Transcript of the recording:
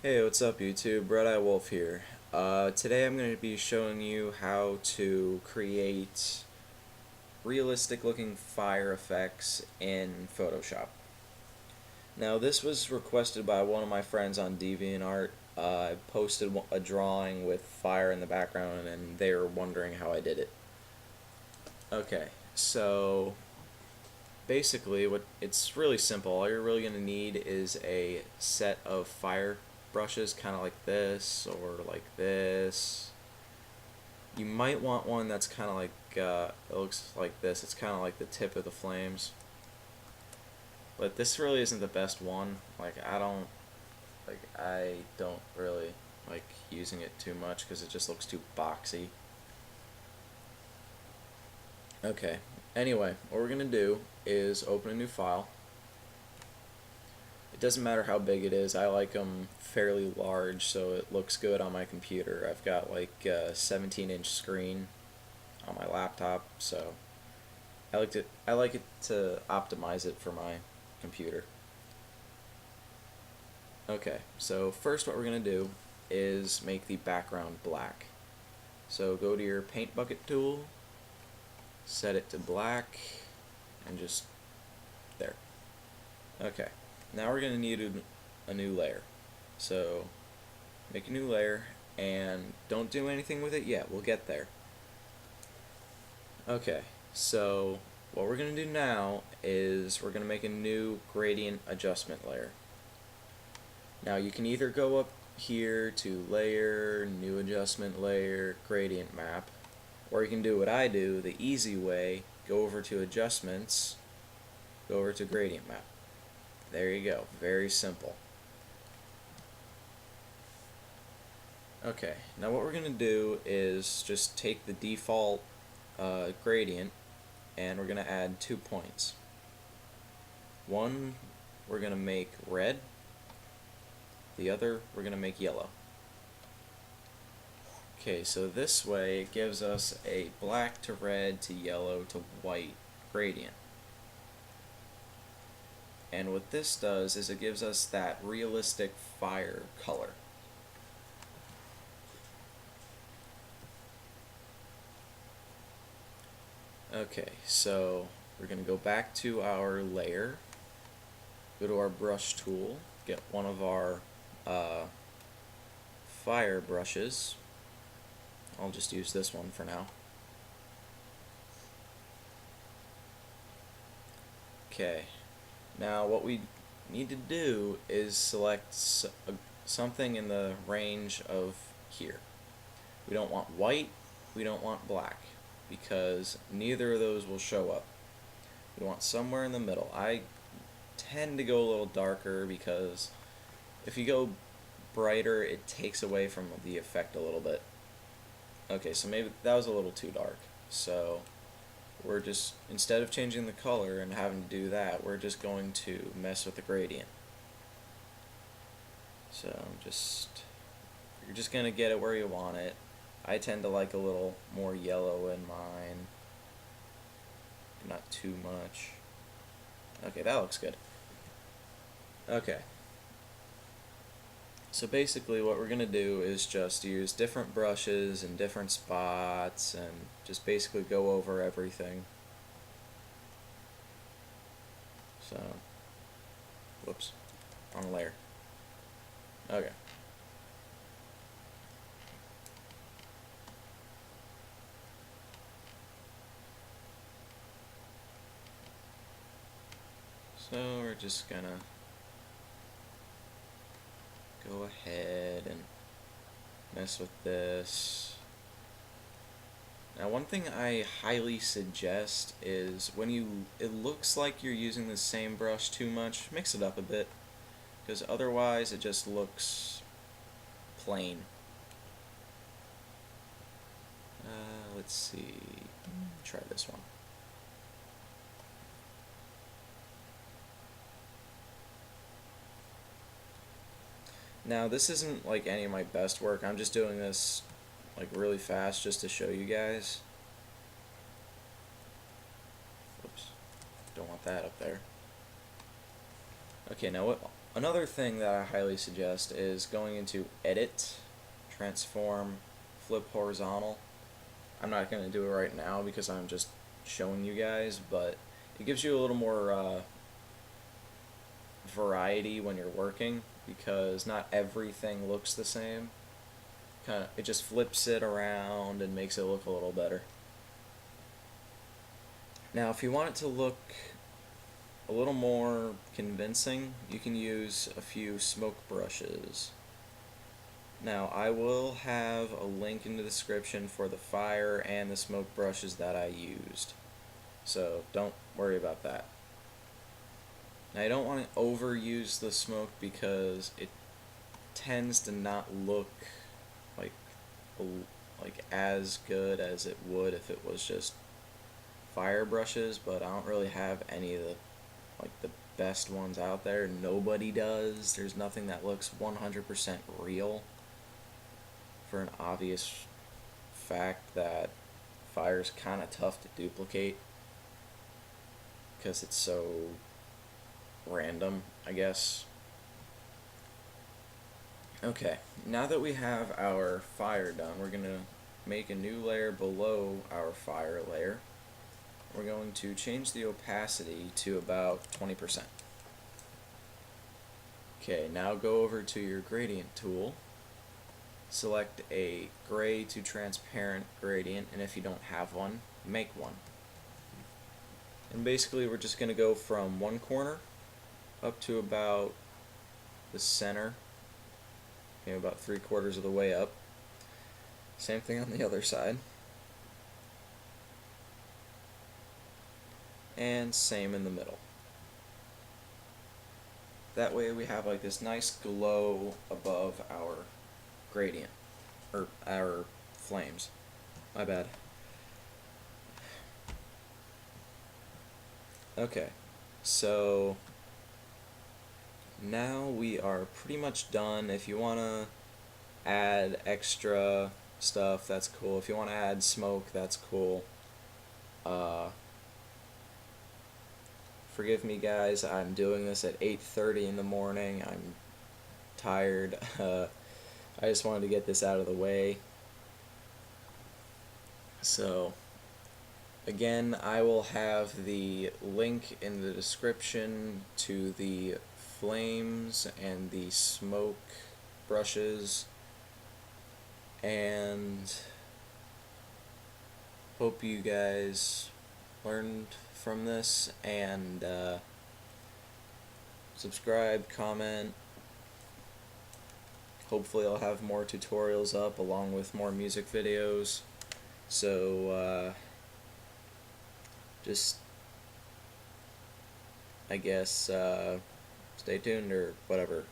Hey, what's up YouTube? Red Eye Wolf here. Today I'm going to be showing you how to create realistic looking fire effects in Photoshop. Now this was requested by one of my friends on DeviantArt. I posted a drawing with fire in the background and they were wondering how I did it. Okay, so basically it's really simple. All you're really going to need is a set of fire brushes, kind of like this or like this. You might want one that's kind of like it looks like this. It's kind of like the tip of the flames, but this really isn't the best one. I don't really like using it too much because it just looks too boxy. Okay, anyway, what we're gonna do is open a new file. It doesn't matter how big it is. I like them fairly large so it looks good on my computer. I've got like a 17-inch screen on my laptop, so I like it to optimize it for my computer. Okay, so first what we're going to do is make the background black. So go to your paint bucket tool, set it to black, and just there. Okay, now we're going to need a new layer. So make a new layer and don't do anything with it yet. We'll get there. Okay, so what we're going to do now is we're going to make a new gradient adjustment layer. Now you can either go up here to layer, new adjustment layer, gradient map, or you can do what I do, the easy way, go over to adjustments, go over to gradient map. There you go, very simple. Okay, now what we're going to do is just take the default gradient and we're going to add 2 points. One we're going to make red, the other we're going to make yellow. Okay, so this way it gives us a black to red to yellow to white gradient. And what this does is it gives us that realistic fire color. Okay, so we're going to go back to our layer, go to our brush tool, get one of our fire brushes. I'll just use this one for now. Okay, now what we need to do is select something in the range of here. We don't want white, we don't want black, because neither of those will show up. We want somewhere in the middle. I tend to go a little darker because if you go brighter, it takes away from the effect a little bit. Okay, so maybe that was a little too dark. So we're just, instead of changing the color and having to do that, we're just going to mess with the gradient. So you're just going to get it where you want it. I tend to like a little more yellow in mine. Not too much. Okay, that looks good. Okay. So basically what we're going to do is just use different brushes in different spots and just basically go over everything. So, whoops, wrong layer. Okay. So we're just gonna go ahead and mess with this. Now one thing I highly suggest is when it looks like you're using the same brush too much, mix it up a bit, because otherwise it just looks plain. Let's see, try this one. Now this isn't like any of my best work, I'm just doing this like really fast just to show you guys. Oops, don't want that up there. Okay, now Another thing that I highly suggest is going into Edit, Transform, Flip Horizontal. I'm not going to do it right now because I'm just showing you guys, but it gives you a little more variety when you're working because not everything looks the same. It just flips it around and makes it look a little better. Now, if you want it to look a little more convincing, you can use a few smoke brushes. Now, I will have a link in the description for the fire and the smoke brushes that I used, so don't worry about that. Now, I don't want to overuse the smoke because it tends to not look like as good as it would if it was just fire brushes, but I don't really have any of the best ones out there. Nobody does. There's nothing that looks 100% real, for an obvious fact that fire's kind of tough to duplicate because it's so random, I guess. Okay, now that we have our fire done, we're going to make a new layer below our fire layer. We're going to change the opacity to about 20%. Okay, now go over to your gradient tool, select a gray to transparent gradient, and if you don't have one, make one. And basically we're just going to go from one corner up to about the center, okay, about 3/4 of the way up. Same thing on the other side. And same in the middle. That way we have like this nice glow above our gradient, or our flames. My bad. Okay, so now we are pretty much done. If you want to add extra stuff, that's cool. If you want to add smoke, that's cool. Forgive me, guys, I'm doing this at 8:30 in the morning. I'm tired. I just wanted to get this out of the way. So, again, I will have the link in the description to the flames and the smoke brushes, and hope you guys learned from this, and subscribe, comment. Hopefully I'll have more tutorials up along with more music videos. So just, I guess, stay tuned or whatever.